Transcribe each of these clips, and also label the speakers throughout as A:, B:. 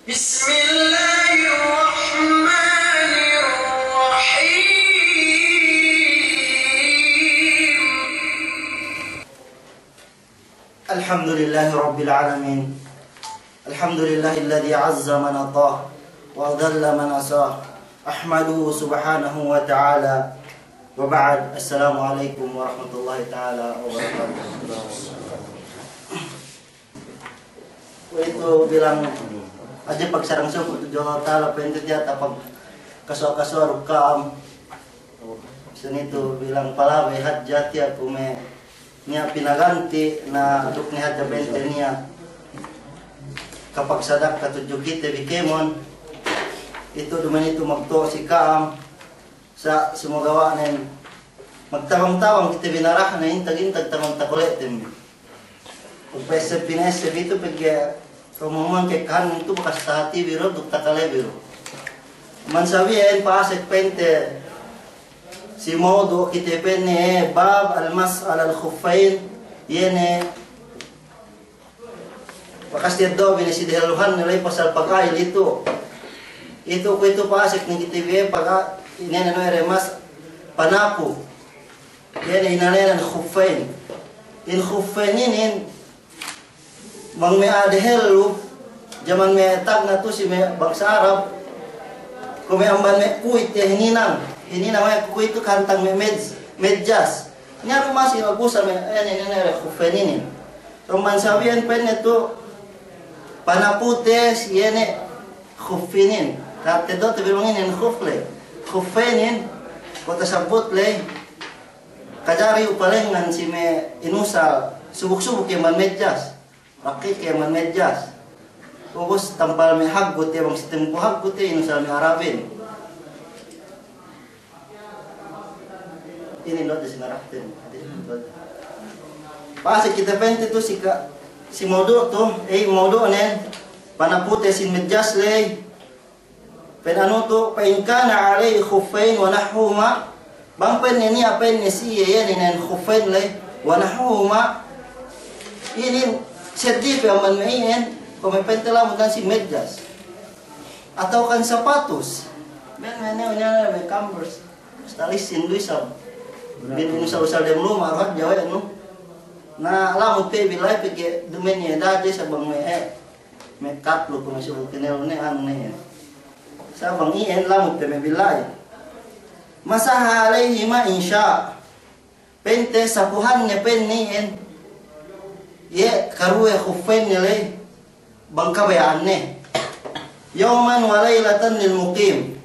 A: Bismillahirrahmanirrahim. Alhamdulillahi alamin. Alhamdulillahilladzi 'azza man atah wa dhalla man asah. Ahmaduhu subhanahu wa ta'ala. Wa ba'd. Assalamualaikum warahmatullahi ta'ala wabarakatuh. Itu bilang aja pagsarang suku tu Allah Ta'ala pendet dia tapag kaswa-kaswa rukam. Sen itu bilang palawe hajjati aku me niya pinaganti na duk ni hadja bente niya kapag sadak katujuh kita bikemon itu duman itu magto si kaam sa sumagawa nen magtawang-tawang kita binarah na intag-intag tamang takuletem pagpesa pinese itu pag kumuman kay kan itu bekas hati biro duk takale biro man sabihin paasek pente si modo kita penne bab al-mas'al al-khuffain yene bakas dia do bini si dihaluhan nilai pasal pagkail itu ko itu paasek ni kita bihe pag ini ano remas panapu yene inanen khuffain in khuffain in mang me adhelu jaman me tag na to si me bangsa Arab ko me amban me kuit ya hininang may kuit to kantang me medjas nya rumas inabusa me ene khuffain so man sabihan pen to panaputes yene khuffinin tapte do te bilungin en khufle khuffinin ko tasabut le kajari upalengan si me inusal subuk-subuk yang man medjas rakit yang man medjas ubos tampal me haggut ya bang sistem ko haggut inusal me arabin ini do sinaratin pas kita pente tu si modo tu modo nen panapute sin medjas le penano tu pa in kana alai khuffain wa nahuma bang pen ni apen ni si ye nen khuffain le wa nahuma ini sedih pa man main ko may pentela mo si medjas atau kan sapatos men may Converse stalisin luisab bin usal-usal dem lu marhat jawa no na alam pe bilay pe dumen ni daje sa bang me kat lu ko masu kenel ne an ne sa bang ien lam pe me bilay masaha alaihi ma insya pente sapuhan ne pen ni en ye karue khuffain ni le bang kabayan ne yawman wa laylatan lil muqim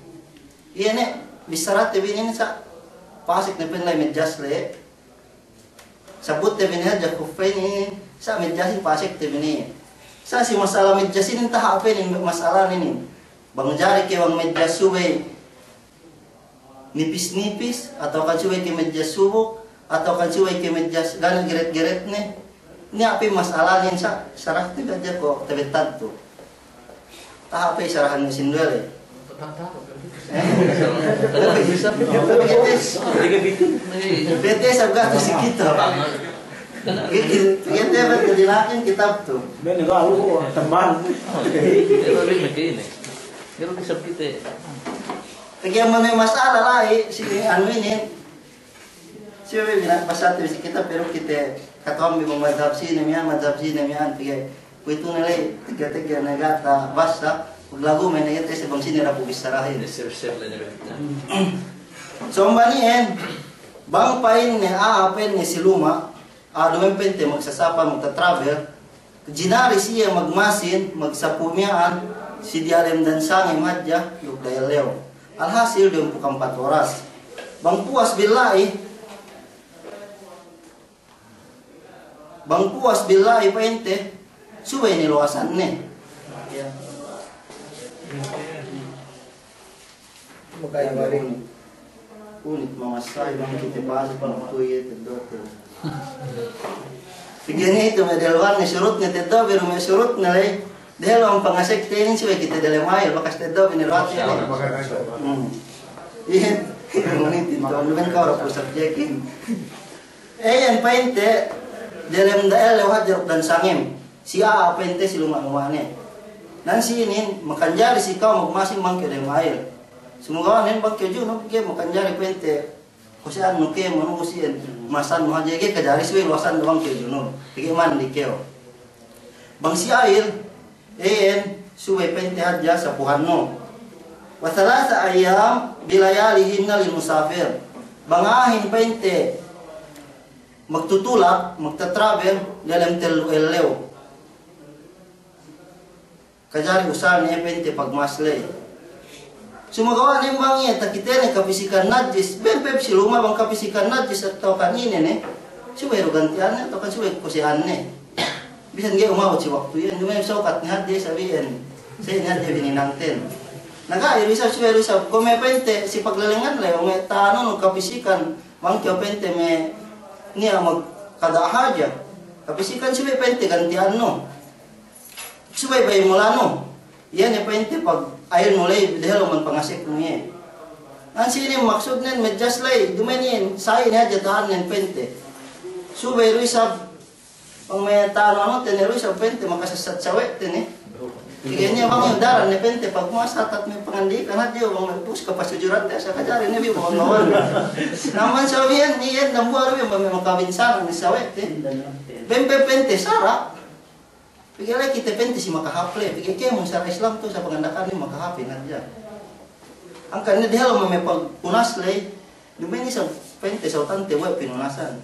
A: yene bisarat te binin sa pasik ne pen lay medjas le sabut te binin ja khuffain ni sa medjas pasik te binin sa si masalah medjas ini entah apa ini masalah ini bang jari ke bang medjas suwe nipis-nipis atau kan suwe ke medjas subuk atau kan suwe ke medjas gan geret-geret ne ini apa masalah ini sa sarah te aja kok tebetan tu tah apa sarahan ni sindole bete sabga tu sikito kita dapat kedilakin kitab tuh.
B: Ben lalu teman.
C: Itu lebih begini. Itu bisa kita.
A: Kaya may masalah lain si anu ini. Siya bilang pasat si kita pero kita katong mo madhab sini miyan tiga kuito nilay tiga negata basta lagu may nagete sa bang sini rapu bisarahin. So mbaniin bang pain ni aapen ni siluma dumen pente magsasapa magta-travel jinari siya magmasin magsapumian si dialem dan sangim hadya yuk dayalew alhasil 24 oras bang puas billahi pente suwe ni luasan ne
B: Makanya baring
A: unit mga say bang kita bahas pang tuye tedote Begini itu medelwan ni surut ni tedo biru me surut nilai dia long pangasek tenin sih kita dalam air bakas tedo ini roti iya ini tinta lumen kau rapu subjekin yang pente dalam daerah lewat jeruk dan sangem si a pente si lumah rumahnya Nansi ini makanjari si kau magmasing mangke dem air. Semoga nen bangke ju no ke makanjari pente. Kusian no ke manu kusian masan mo haje ke kajari suwe luasan bangke ju no. Pige man di keo. Bangsi air suwe pente haja sa puhanno. Wa thalatha ayyam bilayalihinna lil musafir. Bangahin pente magtutulak, magta-travel dalam telu ellew. Kajari usaha niya pente pagmasle. Sumagawa niya bangya takitene kapisikan najis. Bempep siluma bang kapisikan najis atau kanine ne. Suwe gantian atau kan suwe kusihan ne. Bisa nggak umawat si waktu yan. Dumay sokat ni hadi sabihin. Saya ni hadi bininangten. Naga irisa suwe irisa. Kung may pente si paglalingan le, may tano ng kapisikan. Bang kyo pente may niya magkadahaja. Kapisikan suwe pente gantian no. Suwe bay mulano. Yan e pente pag ayon mulay dahil man pangasip niya. Ang sini maksud nen medjas lay dumanin say niya jatahan nen pente. Suwe ruisab pang may tano ano ten ruisab pente makasasat sawe ten eh. Kaya niya bang daran ne pente pag masat at may pangandikan at diyo bang nagpus ka pasujuran sa kajari ne bi mo lawan. Naman sabihin niya nambuar bi may makabinsan ni sawe ten. Bempe pente sara. Pigilay kita pente si makahaple. Pigilay mo sa Islam to sa pangandakan ni makahape na dyan. Ang kanina dihalo may pagpunas lay. Dumini sa pente sa utante way pinunasan.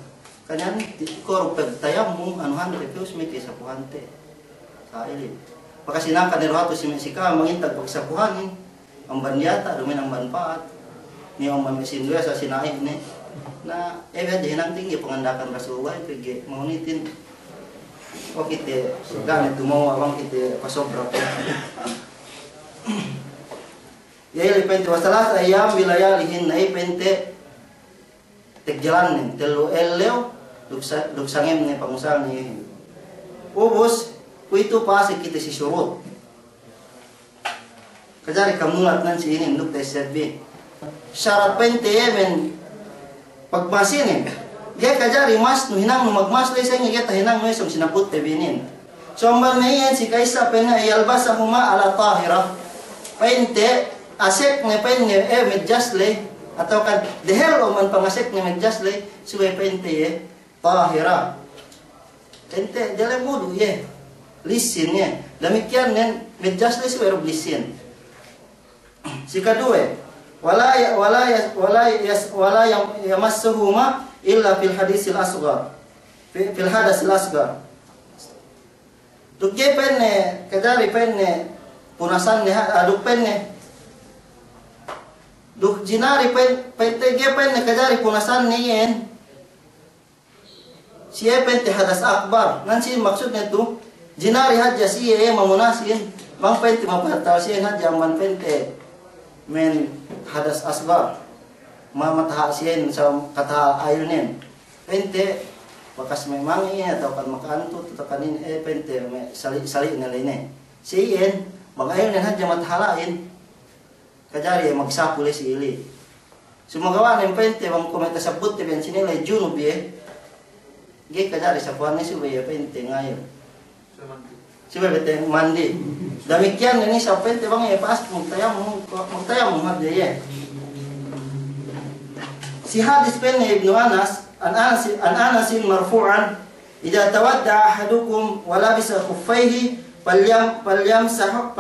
A: Kanyan koro pagtayam mo anuhan repius may kisa puhante. Sa ilin. Pagkasinakan ni Rohato si Meksika mangintag pagsapuhanin. Ang banyata dumin ang banpaat. Ni ang mamisinduya sa sinaib ni. Na dihinang tinggi pangandakan rasuway. Pigilay maunitin. O kita gamit tumawa abang kita pasobra po. Yai pente wasalas ayam wilayalihin na pente tegjalanin telu ellew luksangem ni pangusal ni ubos kuito pa si kita si surut. Kajari kamulat nan si ini nduk TSB. Syarat pente men pagmasinin. Dia kajari mas nu hinang nu magmas lay sa nga hinang nu isang sinaput tebinin. So ang yan si kaisa pena yalbasa huma ala tahira. Pente asek ne penne medjas lay atau kan dehel o man pangasek ne medjas lay suwe pente tahira. Pente dalam mudu ye lisin ye. Demikian nen medjas lay suwe lisin. Si kedua wala yamassuhuma illa fil hadisil asghar fil hadasil asghar. Dukje penne kadari penne punasan ne aduk penne duk jinari pente ge penne kadari punasan ne yen siya pente hadas akbar nan si maksud nito jinari hadja siya mamunasin bang pente mapatal siya hadja man pente men hadas asghar mamataha siya sa kataha ayon nin. Pente, bakas may mangi atau kan makanto, atau kanin pente, may sali na line. Siyan, bagayon nin hadya matahalain, kajari magsapuli si ili. Sumagawa nin pente, bang kumita sa buti, ben sinilay junub ye, gay kajari sa puwan ni siya pente ngayon. Siya pente mandi. Damikyan ni sa pente, bang ipaas, magtayam mo hadya ye. Si hadis penne Ibnu Anas an Anas marfu'an idza tawadda ahadukum wa labisa khuffaihi falyamsah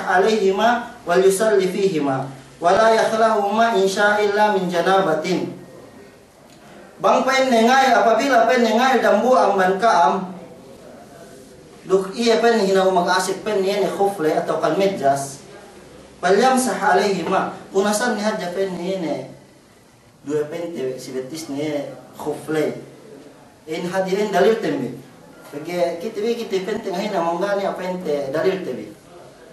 A: alaihima wal yusalli fihima wa la yakhlahuma insya illa min janabatin. Bang penne ngai apabila penne ngai dambu amban kaam duk iya penne hinaw mag-asik penne ni khufle atau kan medjas falyamsah alaihima punasan ni hadja penne ni dua pente si betis ni khufle in hadirin dalil tembi bagi kita pente ngahin amongani pente dalil tembi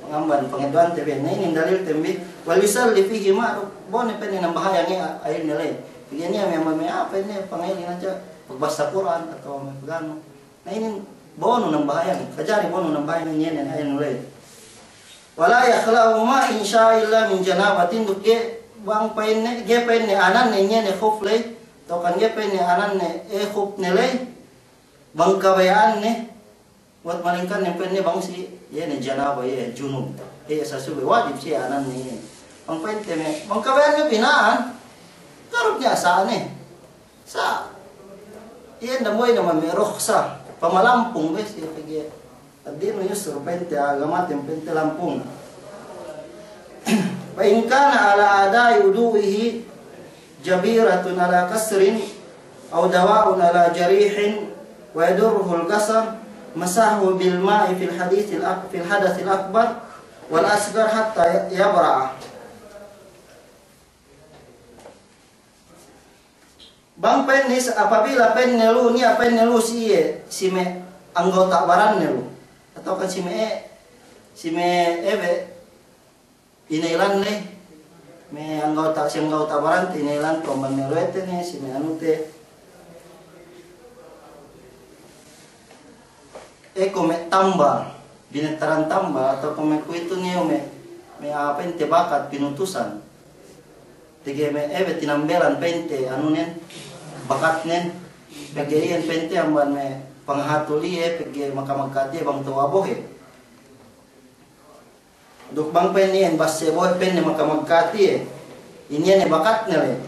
A: mengamban pengeduan tembi nah ini dalil tembi walisal li fihi ma bone penne nang bahaya ni air nilai bagi ni memang apa ini pangailin aja pagbasa Quran atau pagano nah ini bono nang bahaya kajari bono nang bahaya ni air nilai wala yakhlahu ma insya illa min janabatin dukke bang penne ge penne anan ne ne khufle to kan ge penne anan ne khuf ne le bang kabayaan ne Wat malingkan yang penne bang si ya ne janaba ya junub. Sa subuh wajib sih anan ni. Bang pente me bang kawan me pinaan. Karupnya sa ne. Sa iya namoy naman may rukhsa. Pamalampung bes ya pagi. Adino yusur pente agamat yang pente lampung. Fa in kana ala adai wudu'ihi jabiratun ala kasrin aw dawa'un ala jarihin wa yadurruhu al-qasr masahu bil ma'i fil hadath al-akbar wal asghar hatta yabra'a. Bang penis apabila penelu ni apa nelu si me anggota baran nelu atau kan si me ebe inailan le me anggota baran inailan ko maneluete ni si me anute me tambah binetaran tambah atau me kuito ni me apa ente bakat pinutusan tige me ebe tinambelan pente anunen bakat nen pegien pente amban me panghatuli pege makamagkati bang tuwabohe duk bang penien basse boy penne makamagkati ini ne bakat ne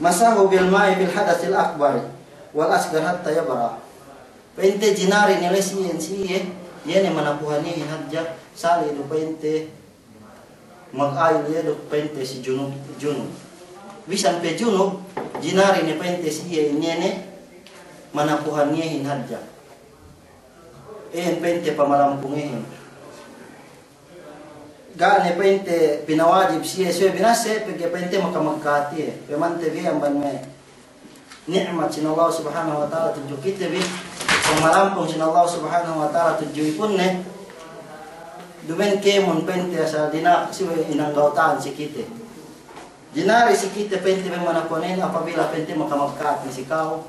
A: masahu bil ma'i bil hadatsil akbar wal asghar hatta yabra pente jinari ne lesien yene manapuhani hadja sali do pente mag-ayo ye do pente si junub bisan pe junub jinari ne pente si yene manapuhani hin hadja pente pamalampungihin gane pente pinawajib siya binase pege pente makamagkati pemante bi amban me nikmat sinallahu subhanahu wa ta'ala tuju kita bi pamalampung sinallahu subhanahu wa ta'ala tuju ipunne dumen kemon pente sa dina siya inanggautaan si kita jinari si kita pente manapuhanin apabila pente makamagkati si kau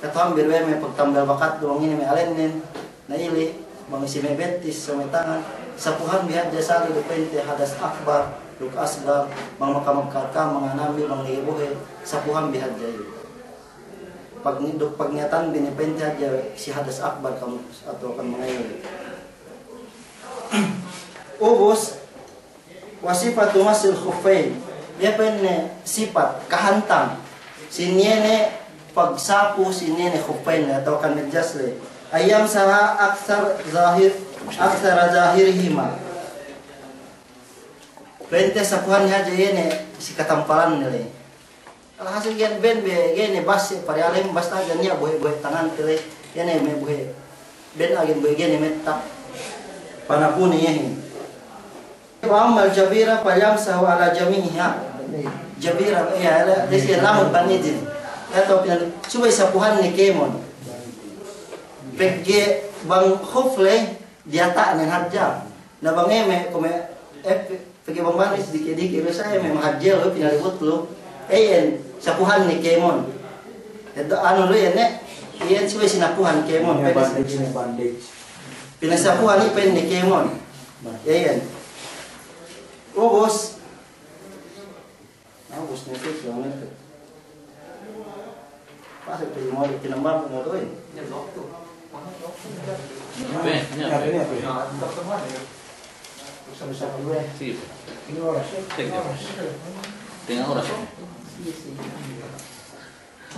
A: katong birwe may pagtambal bakat doang ini may alennen naili mga si may betis sa may tangan sapuhan bihat jasali do pente hadas akbar luk asgar mga makamagkaka mga nabi mga ibuhe sapuhan bihat jayo pagnyatan binipente aja si hadas akbar kamu atau kan mga ili ubus wasifatu masil khuffain dia penne sifat kahantang sinyene pagsapu sinene khuffain atau kan medyasle ayam saha aksar zahirihima pente sapuhan haja yene si katampalan nile alhasil gen ben be gene bas parialem basta ganya bohe tangan tele yene me bohe ben agen bohe gene metta panapuni yehin wa amal jabira payam sahu ala jamiha jabira ya ala desi ramut banijin atau coba sapuhan ni kemon pege bang khufle dia tak nen hadjam na bang eme kome pege bang manis dikit saya memang hadjel lo pinali butlo sapuhan ni kemon itu anu lo ya nek iyan coba sinapuhan kemon pinasapuhan ni pen ni kemon ubus ni fit lo nek pasal tu mau tinambang mo to
C: Sí. Tengan horas.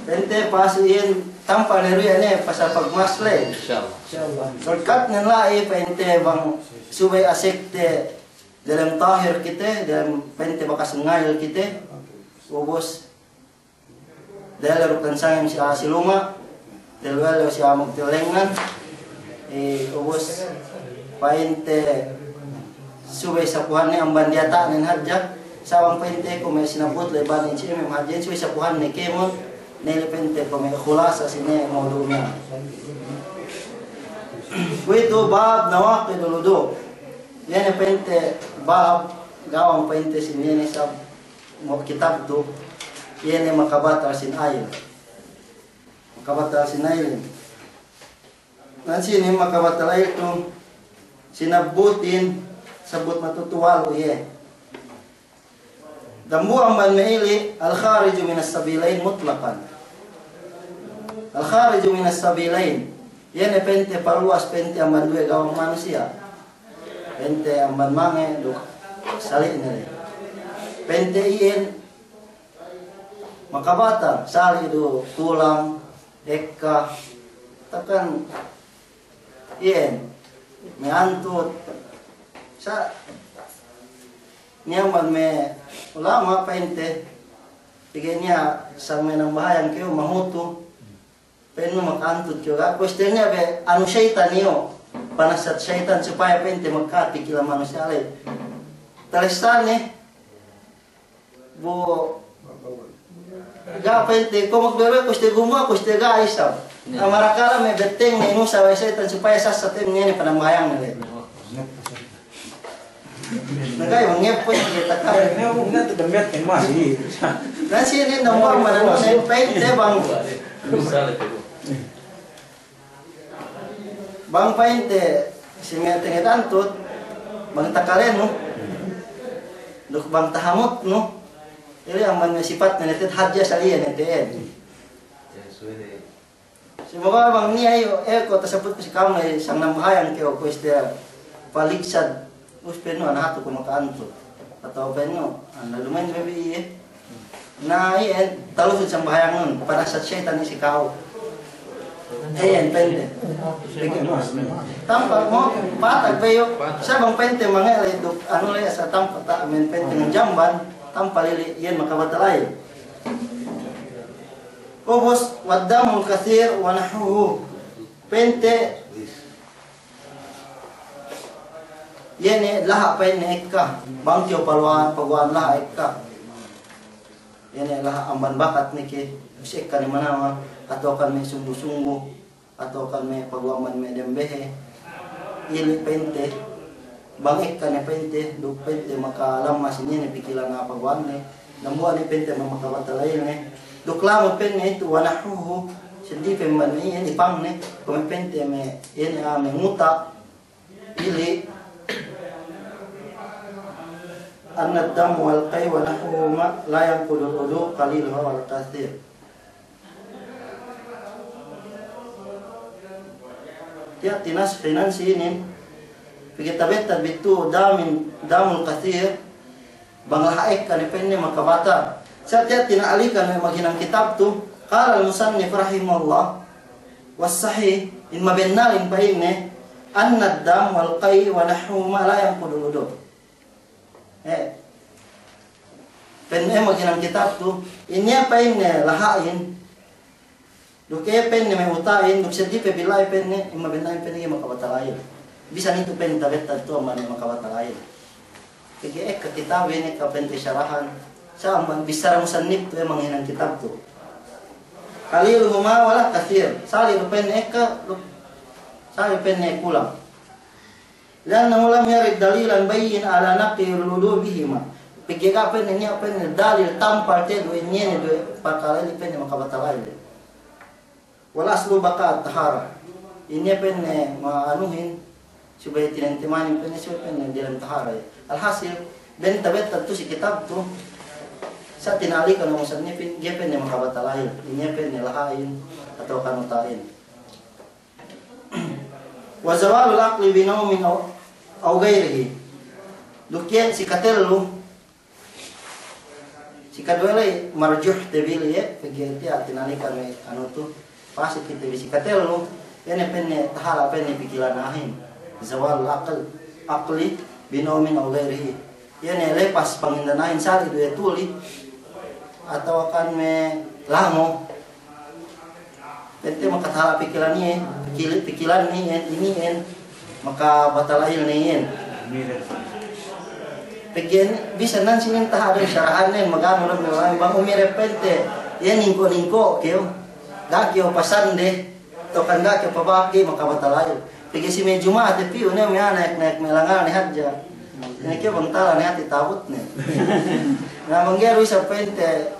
A: Pente pas iyan tampa niru yan pasal pagmasle.
C: Insyaallah.
A: Shortcut nila pente bang subay asekte dalam tahir kita dalam pente bakas ngail kita ubus dahil rukan sayang si asiluma dahil si amog tilengan ubus painte subay sapuhan ni ang bandiata nin hadjak sawang painte ko may sinabot leban in siya may hadjan subay sapuhan ni kemon nili pente ko may khulasa sine mauluna wito bab nawaqidul wudu yan pente bab gawang painte sinene sa kitab to yan ay makabatal sin ayin. Makabatal sin ayin. Nansin yung makabatal ayin ito, sinabutin, sabot matutuwal o ye. Dambuang man maili, al-khariju minas sabilain mutlaqan. Al-khariju minas sabilain. Yan pente paluas pente amban dua gawang manusia. Pente amban mange duk sali nere. Pente ien makabata sali do tulang eka takan ien meantut sa nyaman me ulama pente tiganya sang menang bahayang kyo mahutu penu makantut juga kuestinya be anu syaitan niyo panasat syaitan supaya pente magkati kila manusia alay talistane bu ga pente ko magbebe kusti gumwa kusti ga isam amarakala me beteng ni inu sa syaitan supaya sasatin niya ni panambayang nila nagay mangepos kita kaya
B: Ini mungkin tidak lihat yang masih.
A: nasi ini nomor mana nih pente bang
C: Bisa lah itu.
A: bang pente si meteng antut bang takalen no duk bang tahamut no ini yang mana sifat netet haja salian netet
C: Ya sudah.
A: semoga bang ni ayo ko tersebut si kamu sang nambahayan kyo ko istia paliksad us peno anak tu ko makaantut atau peno anda lumayan bebi na ien talusod sang bahayang nun para sa syaitan ni si kau ayan pente tampak mo patag bayo sa bang pente mga duk ano le sa tampak ta men pente ng jamban tampa lili yen makabatalay ubos waddamul kathir wa nahuhu pente yen laha pa yen ekka bangkyo paluan pagwan laha ekka yen laha amban bakat niki ekka ni manawa atau kan may sungguh-sungguh atau kan may pagwaman may dembehe ini pente bangik ka ni pente do pente makalamas ini ni pikilan nga pagwan ni namuan ni pente mamakabatalay ni do klamo pente ito wanahuhu sindi pe man ni ini pang ni kung pente may ini may nguta pili anad dam wal qay wanahuhu ma layang kudududu kalilha wal kathir ya tinas finansinin kita betar bitu damul kathir bang lahaik kan penne makabata sa tiya tinalikan may maghinang kitab tu qala al musannif rahimahullah was sahih in mabennalin bahine anna dam wal qay wa nahwu ma la yanqudu penne maghinang kitab tu inya paine lahain duke penne may utain duk sedi pe bilay penne in mabennain penne makabatalayo bisa nito pen tabet to man makabatalayo kaya ek kitab ini ka pen syarahan sa man bisara musannif to emang hinang kitab to kalil huma wala kathir sali pen ek sali pen kulang lan ulam yarid dalilan bayyin ala naqi lulubihima pigega pen ini pen dalil tampal te do nyene do pakala ni pen makabatalayo wala aslu baka tahara ini pen maanuhin supaya tinantimanin pen supaya pen dalam tahara alhasil ben tabet tu si kitab tu sa tinali kana musannif dia pen makabatalayo ini pen lahain atau kanutain wa zawalul aqli bi nawmin aw ghairihi dukian si katelu si kadwele marjuh tebili ya pegiti tinali kana anu tu pasti kita bisa katelo ini penne tahala penne pikiran ahin zawal aqli binomin aw ghairihi ini lepas pangindanahin sali dua tuli atau akan me lamo pente makatahala pikiran ni pikiran ni ini maka batalail ni pegin bisa nan sinin tahada syarahan ni magano lang bang umire pente yan ningko kyo dakyo pasande tokan dakyo pabaki makabatalayo pigi si may Jumaat piyo ne may naik melangan ni hadja ini kyo bantala ni hati tabut ne na manggero sa pente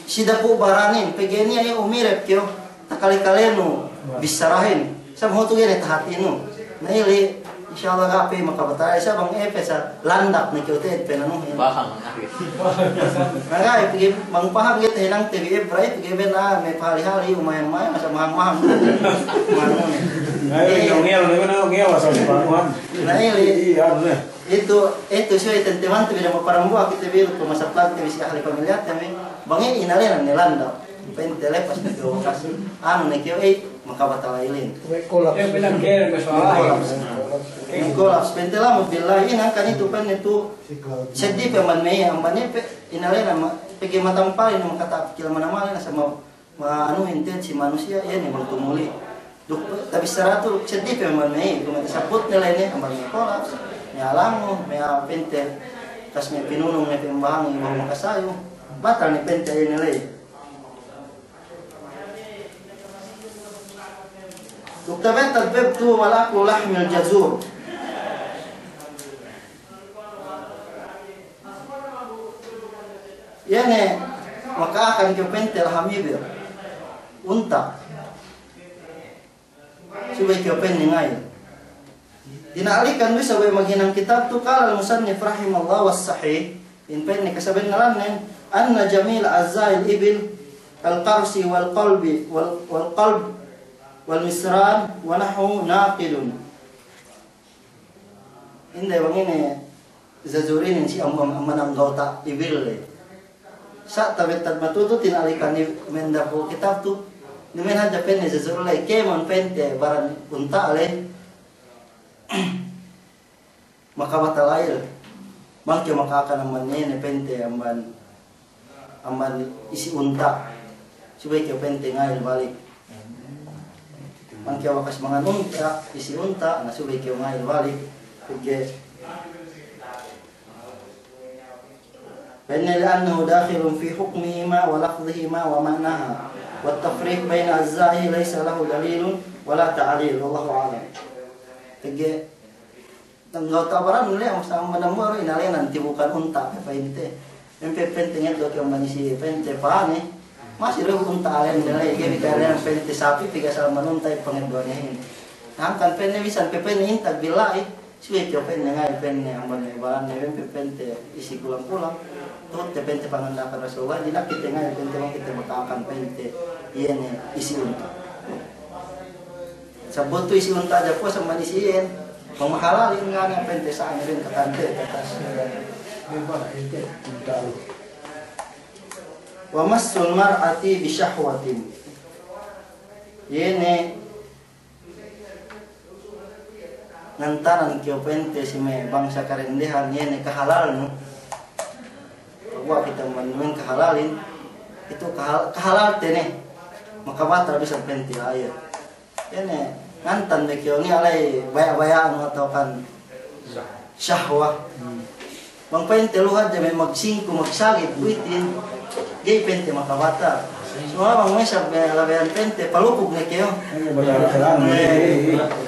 A: sida po baranin pigi niya yung umirep kyo takali-kaleno bisarahin sa mga tugen itahatino na ili insyaallah gapi makabatalayo sa bang epe sa landak ni kyo ted penanuhin
C: Bahang.
A: Nagay, pigi mangpaham gitu hinang TV Ebray, pigi ben may pahali-hali umayan-mayan sa mahang-mahang. Mano ni.
B: ngel asal panuan.
A: Nah ini
B: Iya, bener.
A: itu sih teman-teman tuh tidak parambua kita biru ke masa pelatih bisa ahli pemilihan tapi bangi inalena nelanda pente lepas ke lokasi anu nekio maka batal lain
D: Yang bilang kira masalah.
A: kolaps pente lah mobillah ini kan itu pen itu sedih peman mei ambannya pe inalena pergi matang paling kata kila mana-mana sama anu intensi manusia ya nih mau tumuli tapi secara tuh sedih peman mei kemudian sabut nilainya ambannya kolaps nyalamu mea pente kas me pinunung me pembahang ibu makasayo batal ni pente ini nilai Tuktaben tadbib tu walaku lahmil jazur. Yani maka akan kepentel hamibir unta. Subay kepen ningai. Dinalikan bisa way maghinang kitab tu kala musannif rahimallah was sahih in pen ni kasaben nalan anna jamil azail ibil al-qarsi wal qalbi wal qalb wal misran wa nahu naqilun. Inday bangine zazurin si amanang gauta ibil le. Sa tabet tad matuto tinalikan ni mendapo kitab tu nimen hadja pen ni zazur le kemon pente baran unta le. Maka batal air. Mangke maka akan amannya ni pente amban isi unta. Supaya pente ngail balik. Mangke wakas mangan unta, isi unta, na subay kyo ngayon balik. Pagke لأنه داخل في حكمهما ولفظهما ومعناها والتفريق بين أجزائه ليس له دليل ولا تعليل والله أعلم. Pagke tanggaw tabaran nila ang sama namoro inalay nanti bukan unta pente. Empe pente ngedok yung manisi pente paane. Masih rin unta alin nila kaya kaya pente sapi tiga sama nuntay pangedonyahin. Nangkan pente bisan pepene intag bilai suwe kyo pente ngai pente amban balan empe pente isi kulang-kulang. Tuh te pente pangandakan Rasulullah dinakit ngai pente mang kita makakan pente iyan isi unta. Sabot tu isi unta aja po sama isiin. Pemahalalin nga nga pente saan rin katante katas. Wa massul mar'ati bi syahwatin. Yene ngantaran kyo pente si me bangsa karendehan yene kahalal no. Wa kita manuin kahalalin itu kahalal tene maka batal bisa pente air. Yene ngantan dekyo ni alay baya-bayaan atau kan syahwah. Bang pente luhat jame magsingko magsagit buitin gay pente makabata. Semua bang mesab labayan pente palupog ne kayo.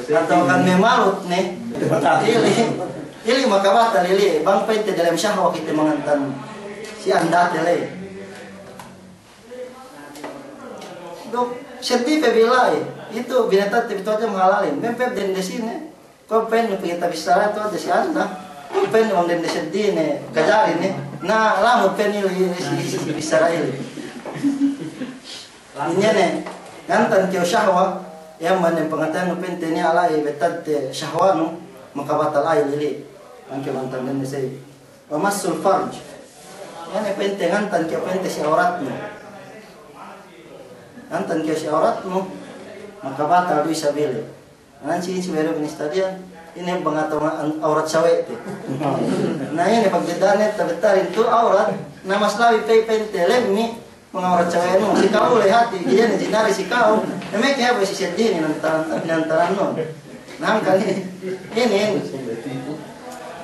A: Atau kan memalut ne. Ili makabata lili bang pente dalam syahwah kita mangantan si anda tele. Dok sedih pebilai itu binatang itu aja menghalalin. Pempep dan di sini, kau pen kita bisa itu ada si anda. Kau pen orang dan di sini kajari nih. Nah lama pen ini bisa ini. Ini nih ngantan kau syahwat yang mana pengetahuan pen ini alai betat syahwat nu maka batal air lili. Angke mantan dan di sini. Masul farj. Ini pen ngantan kau pen si auratmu. Ngantan kau si auratmu. Maka batal bisa beli. Nanti si baru ini stadion ini pengetahuan aurat cewek itu. Nah ini pagdedanet tabetarin itu aurat. Nama selawi pente lemmi mengaurat cewek nu si kau lihat dia nih jinari si kau. Emang kaya apa si sedih ini nantaran non. Nah kali ini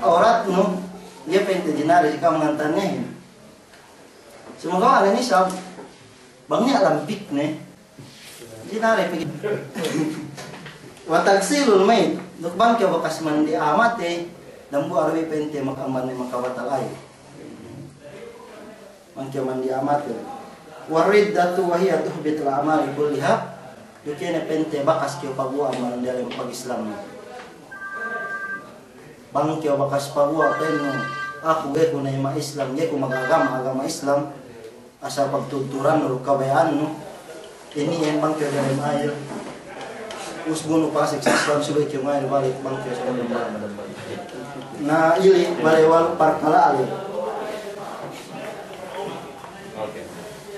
A: aurat nu dia pente jinari si kau mengantarnya. Semoga ada ini sab bangnya lambik nih. Jinari pergi. Watagsilul mayt. Dukban kaya bakas mandi amate. Dambu arwi pente makaman makabatal ay. Mangkya mandi amate. Wariddatu wahiya tuhbitul amali kulliha. Dukene pente bakas kaya pagua amalan dalam pag-Islam. Bang kaya bakas pagua peno. Aku gay ko na ima Islam. Gay ko agama Islam. Asal pagtuturan o kabayaan no. Ini yang bangkyo dalam air. usbunu pasik siswam sulit yung ngayon balik bangke sa na ili balewal parkala ali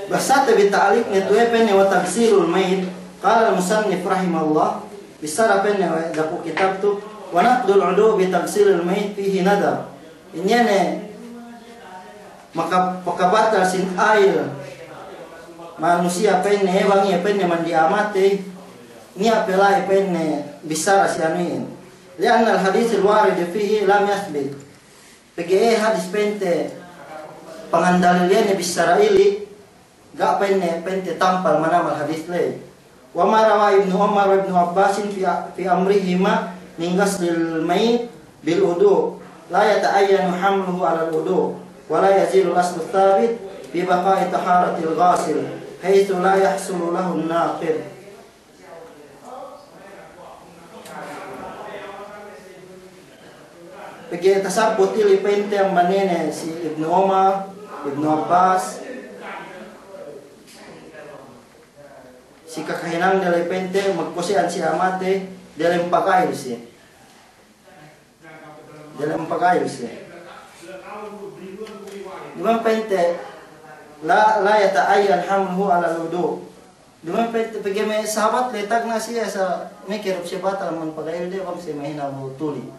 A: basata bita'alik nito pen wa tagsilul mayit qala al-musannif rahimahullah bisara pen daku kitab tu wa naqdul udu bi tagsilul mayit fihi nadar inyane maka pakabatal sin air manusia penne bangi penne mandi amate nia pelai penne bisara si anuin lianna al-hadits al-warid fihi lam yathbit PGE hadis pente pangandalian bisara ili gak pente tampal mana hadis le wa marawa ibnu Umar wa ibnu Abbas fi amrihima min ghaslil mayit bil wudu la yata'ayyanu hamluhu 'ala al-wudu wa la yazilu al-aslu thabit bi baqa'i taharatil ghasil haitsu la yahsulu lahu an-naqid. Pagi tasabut ili pente ang manene si Ibnu Umar, Ibnu Abbas, si kakahinang dari pente magkusian si amate dalam pagkail siya. Dalam pagkail siya. Dumang pente la yata'ayyan hamluhu ala wudu. Dumang pente pagi may sahabat letag na siya sa may kirap siya batal man pagkail dia bang siya may hinabutuli.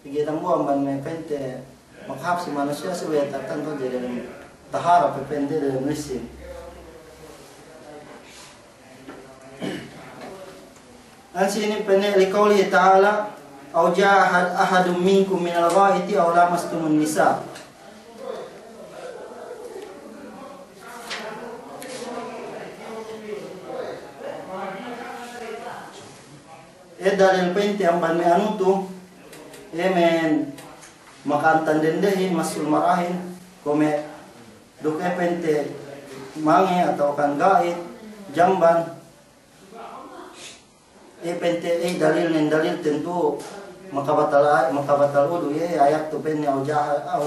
A: Pagi tambo man may pente maghap si manusia suya tatanto dalam tahara pente dalam mesin. Ang sini pene liqaulihi ta'ala aw ja'a ahadun minkum min al-ghaiti aw lamastumun nisa. Dalil pente ang ban may anu tu men makantan dendehin masul marahin kome duke pente mange atau kan gait jamban pente dalil tentu makabatal wudu ayat tu pen au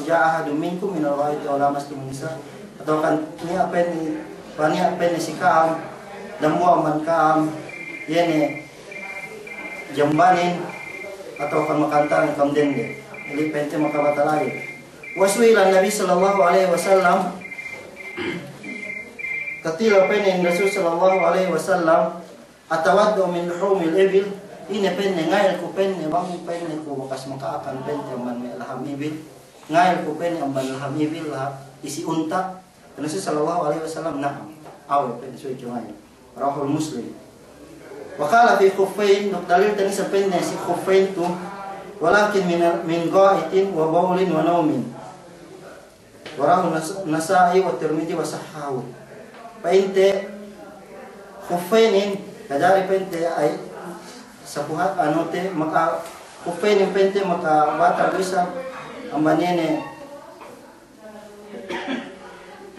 A: jaa minkum min al-ghaiti aw lamastum nisa atau kan ni pen sikam damu aman kam yene jambanin atau kan makantan kam dende ili pente makabatal lagi waswilan Nabi sallallahu alaihi wasallam katila pen Rasul sallallahu alaihi wasallam atawaddu min luhumil ibil ini penne ngail ku penne bang penne ku bekas makaakan penne man may laham ibil ngail ku penne amban laham ibil lah isi unta Nabi sallallahu alaihi wasallam na awe penne suwi ngail rahul Muslim wa qala fi khuffain dalil tani sa penne si khuffain tu walakin min ghaitin wa bawlin wa naumin wa rahul Nasa'i wa Tirmidzi wa sahahu painte khuffainin kadari pente ay sapuhat anote maka kupen pente maka batal bisa ambanene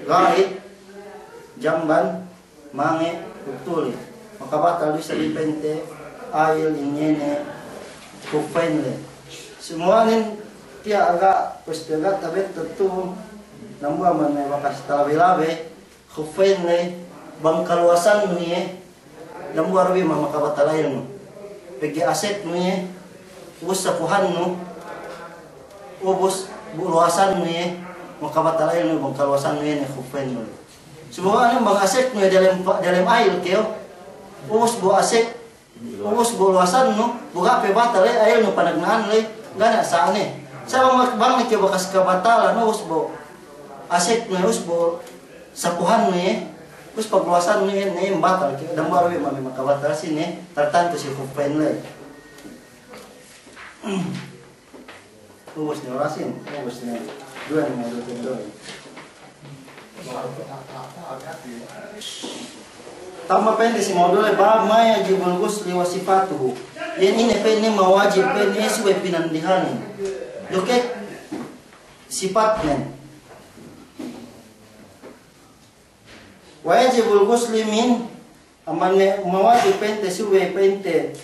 A: gait jamban mange utuli maka batal bisa di pente ail inyene kupen le semua nin dia agak pasti agak tapi tentu nambu amane bakas talabe kupen le bangkaluasan ni namu arabi mama kabatalayan no pegi aset no ye ubos sapuhan no ubos luasan no ye makabatalayan no bang kawasan no ye ne khufen no semua ano bang aset no dalam air keo ubos bu aset ubos bu luasan no buka pe batal air no panagnaan le gana saane sa bang ne keo bakas kabatalan no ubos bu aset no ubos bu sapuhan no ye terus pagluasan ni batal dan baru mami makabatal sini tertentu si kupen le ubos ni orasin ubos ni dua ni mau dua tama pende si modul ba maya jibul ghusli wa sifatuhu ini pende mawajib pende suwe pinandihani doke sifatnya wajibul muslimin amane mawajib pente suwe pente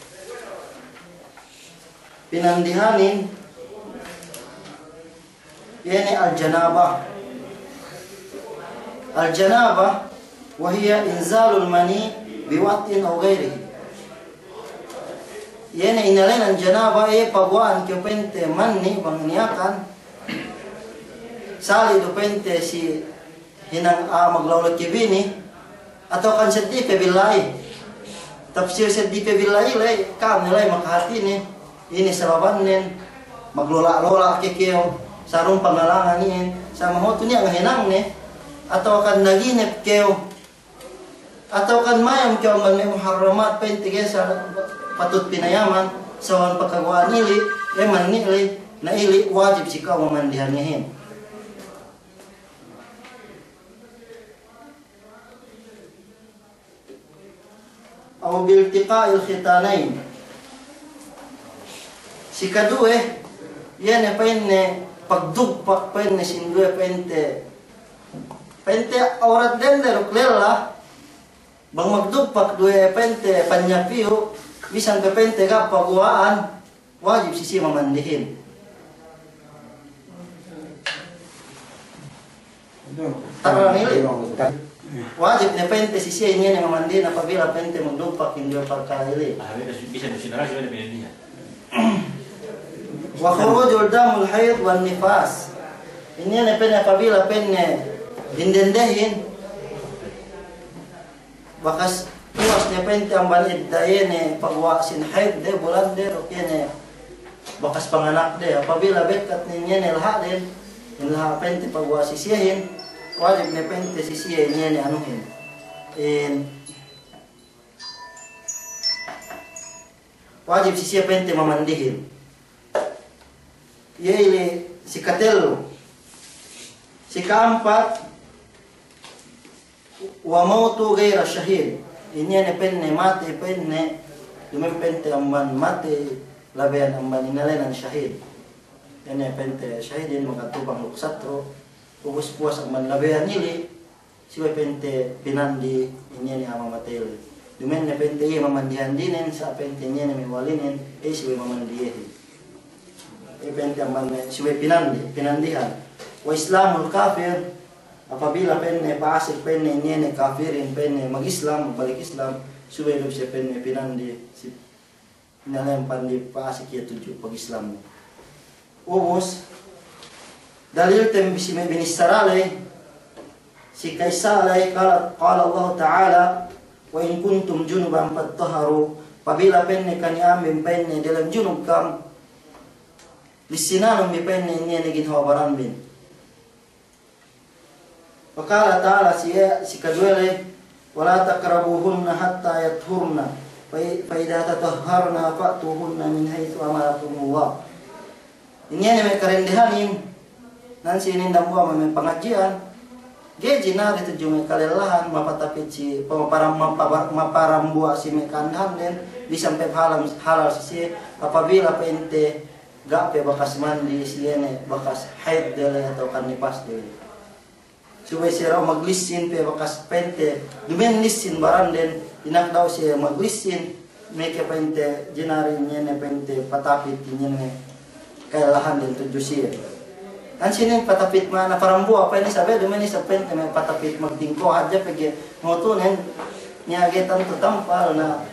A: pinandihanin yani al-janabah wahia inzalul mani biwatin aw ghairihi yene inalenan janaba pabuan kyo pente manni bangniakan sali do pente si hinang maglawlat kibini atau kan seddi billahi tafsir seddi billahi lay kam nilai makahati ni ini sababanen maglola-lola kekeo sarung pangalangan ni sama hotu ni ang hinang ni atau kan naginip keo atau kan mayam keo ang muharramat pente sa patut pinayaman sawan pagkagawaan ili man nili na ili wajib si kau memandihan nihin. Aw bil tiqa'il khitanain si kadue yan penne pagdugpak penne sindue pente aurat dender uklela bang magdugpak due pente panyapiu bisan ke pente ga paguaan wajib sisi memandihin. Tarang ini wajib na pente sisi ini yang memandihin apabila pente magdugpak hindi pagkaili.
C: Bisa disinarasi ada pindihan.
A: Wa khurujul damul haid wan nifas. Ini na penne apabila penne dindendehin bakas tuas niya pente ang balid dahil pagwasin haid de bulan de rokene bakas panganak de apabila bekat niya nilha din nilha pente pagwasi siyahin wajib niya pente sisiyahin niya ni anuhin wajib sisiya pente mamandihin yele si katelo si keempat wa mautu ghaira syahid ini penne mati penne lumen pente amban mati labean amban inalenan syahid ini pente syahidin makatubang luksatro ubus puas amban labean nili siwa pente pinandi ini ama matele lumen pente iya mamandihan dinen sa pente ini miwalinin siwa mamandiyehi pente amban siwa pinandihan wa islamul kafir apabila penne paasik penne niene kafirin penne mag-Islam balik Islam suwelo siya penne pinandi si nalempan di paasik ya tujuh pag-Islam ubos dalil tem bisime binisarale si kaisalay qala Allah Ta'ala wa in kuntum junuban fattaharu apabila penne kaniamin penne dalam junub kam lisinanong mi penne niene ginhawaran bin. Wakala ta'ala si kaduele wala taqrabuhunna hatta yathurna fa idza tatahharna fa'tuhunna min haitsu amarakumullah. Ini may karendihanin nan sinin dambuwa may pengajian geji na itu jume kalelahan mapatapit si maparambuwa si mekanhan den disampai halal si apabila pente gape bakas mandi siene bakas haid dele atau kan nipas dele supaya siya maglisin pe bakas pente dumen lisin baranden inak daw siya maglisin meke pente jinari nyene pente patapit nyene kailahan din tujuh siya an sinin patapit mana parambu apa ini sabe dumen ni sa pente may patapit magtingko aja pege motunen nyagetan tu tampal na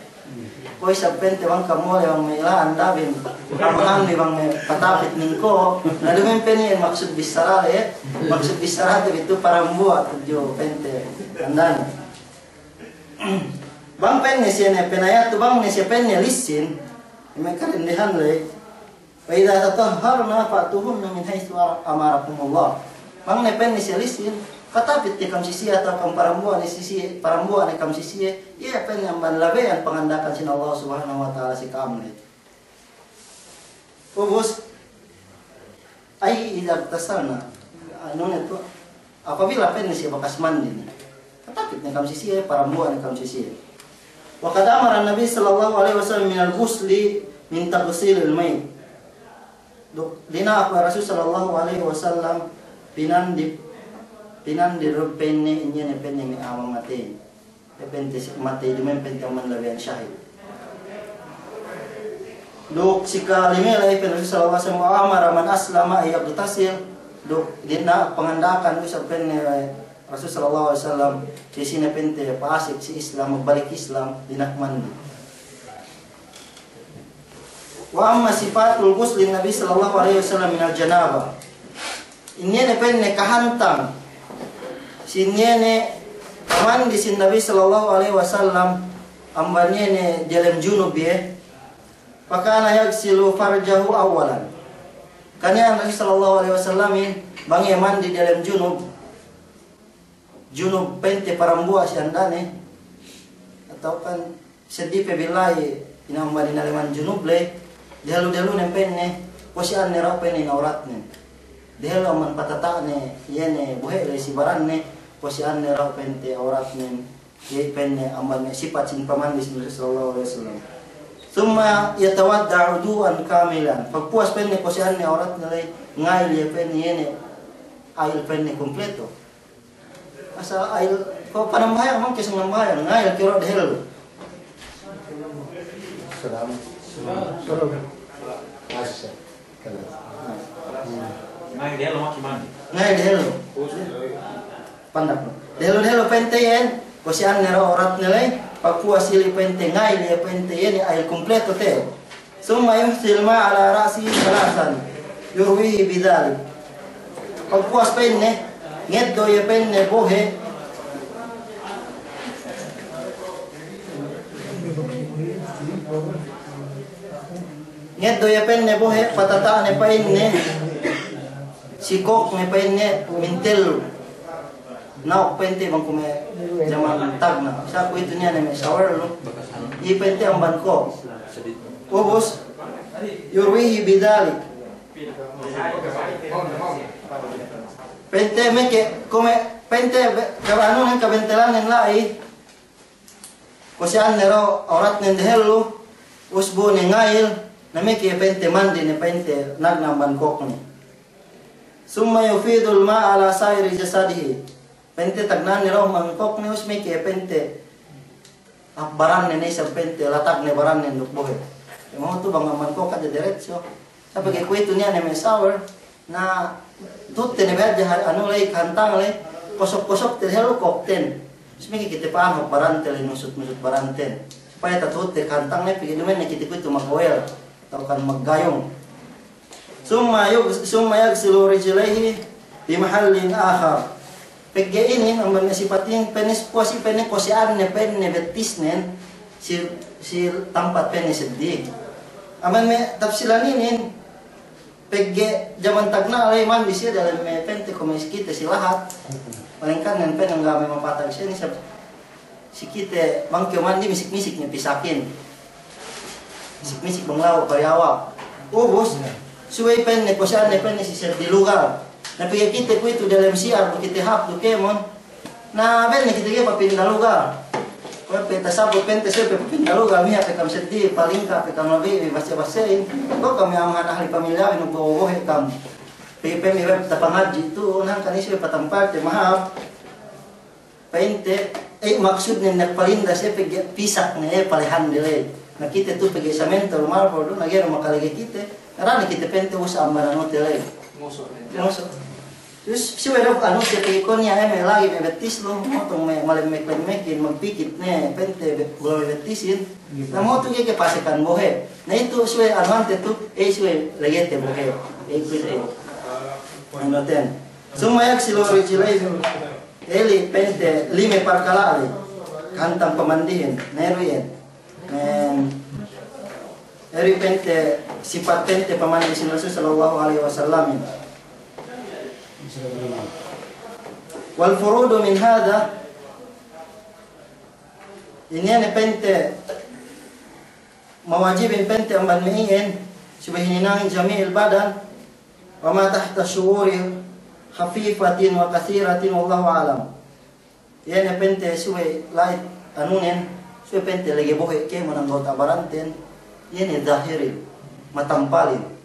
A: koi sa pente bang kamole bang may ilaan dabin amahan ni bang patapit ningko na dumen peni maksud bisarale maksud bisarale itu parambuat tujuh pente andan bang penne siya penayat tu bang ni siya penne lisin may karendihan le wa idza tatahharna fa'tuhunna min haitsu amarakumullah bang ni penne siya lisin patapit ti kam sisi atau kam parambuan ni sisi parambuan ni kam sisi iya pen yang banlabean pangandakan sin Allah Subhanahu wa taala si kamne ubus ai idza tasalna anu itu apabila pen si bakas mandi patapit ni kam sisi parambuan ni kam sisi wa qad amara Nabi sallallahu alaihi wasallam min al-ghusli min taghsil al-mayt dina Rasul sallallahu alaihi wasallam pinandi penne inya ne penne mi ama mate pente mate dumen pente man labian syahid dok sikali melai pen Rasul sallallahu alaihi wasallam amara man aslama yaqtasil dok dina pangandakan usap penne Rasul sallallahu alaihi wasallam di sini pente pasik si Islam balik Islam dinak mandi Wa amma sifatul ghusli Nabi sallallahu alaihi wasallam min al-janabah. Inyene penne kahantang. Sinyene aman di sin Nabi sallallahu alaihi wasallam ambanyene jelem junub ye. Pakana yaghsilu farjahu awalan. Kanya Nabi sallallahu alaihi wasallam bangi mandi jelem junub. Junub pente parambua siandane atau kan sedih pebilai inambani naleman junub le. Dahulu nempenne posian ne rau penne auratne. Dahulu aman patatane yene buhe le si baranne posian ne rau pente auratne. Ye penne aman sifat sin pamandis sallallahu alaihi wasallam. Summa yatawadda uduan kamilan. Pagpuas penne posian ne auratne le ngail ye penne yene ail penne kompleto. Asa ail ko panambayang man kesang nambayang ngail kiro dahulu.
B: Salam.
C: Ngai dia lo maki mandi.
A: Ngai dahulu. Pandak. Dahulu pente yen posian nero orat nilai pakua sili pente ngai dia pente yen air kompleto te. Summa yuhsil ma ala rasi salasan yurwihi bidzalik. Pakua penne ngeddo ye penne bohe ngeddo ye penne bohe patata ne painne sikok me painne mintel naok pente bangkume zaman tagna sa ko itu niya ne shower lo i pente ang banko ubos yurwihi bidalik pente meke come pente kabano ng kabentelan ng lai kusian nero orat ng dehelo usbo ni ngail na meke pente mandi ni pente nagnamban kok ni summa yufidul ma ala sairi jasadihi pente tagnan nero mangkok ni us meke pente baran ni sa pente latak ni baran ni nukbohe mo to bang mangkok ka diretso sa pagikuito niya ni may sour na tutte ne berja anu lay kantang lay kosok-kosok terhelo kokten. Semiki kita paham barante lay nusut-nusut baranten. Supaya tatutte kantang lay pigi dumen ne kita kuito magawel atau kan maggayong. Summa yagsilu rijlaihi di mahallin akhar. Pegge ini ang mga sipating penis posian ne pen ne betisnen si tempat penis sedih. Aman me tafsilaninin pegge zaman tagna alay man di siya dalam may pente kumis kita si lahat paling kan ng pen ang gamay mapatag siya ni si kita bangkyo man di misik-misik niya pisakin misik-misik banglaw pariawa ubos suway pen ne kusyan ne pen si sir di lugar na pigya kita ko ito dalam siar kita hap do kemon na ben ne kita kaya papinda lugar kaya peta sabot pente siya papinda lugar miya pekam sedih paling ka pekam labi basa-basain ko kami ang mga ahli pamilya inubuohe kam pepe mi web tapangaji itu nang kanisi patampar te mahap pente maksud ni nagpalinda siya pisak ni palihan dile nakita tu pegi samento rumah por do nagero makalagi kita karena kita pente usa ambarano tele muso terus si wero anu si pegikon niya may lagi may betis lo motong may malemeklemekin magpikit ne pente bulo betisin na moto kaya pasikan bohe na itu si wero anante tu si wero legete bohe pwede ano ten sumayak si lori chilay eli pente lime parkalali kantang pamandihin neruyen eri pente sifat pente pamandi si Rasul sallallahu alaihi wasallam wal furudu min hada ini ane pente mawajibin pente ang banmiin subahininangin jami'il badan wa ma tahta syuuri khafifatin wa kathiratin wallahu alam yan ane pente suwe lait anunin suwe pente lagi buhay ke mananggot abaranten yan ane zahiri matampalin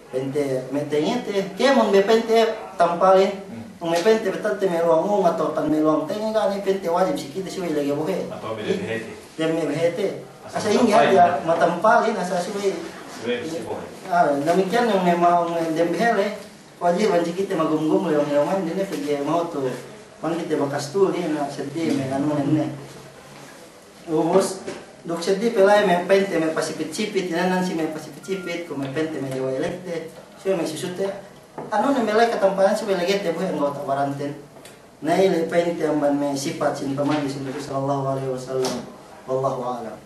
A: pente metengete kemon be pente tampalin kung may pente betante may luang atau kan may luang tenga gani pente wajib si kita siya lagi buhe
C: Atau beda-beda.
A: dem may behete asa ingat dia matampalin asa siya demikian yung may maong dem behele wajib si kita magumgum leong leongan din pag mau to pang kita makastul na sedih may ano ne ubos dok sedih pelai may pente may pasipit-sipit inanan si may pasipit-sipit kung may pente may jawa elekte siya may susute ano na melay katampanan si may lagete buhay ang gawat awarantin na ili pente ang man may sifat sin pamagi sin Nabi sallallahu alaihi wasallam wallahu a'lam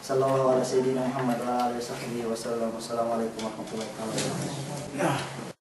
A: sallallahu ala sayyidina Muhammad wa ala alihi wa sahbihi wasallam. Wassalamualaikum warahmatullahi wabarakatuh.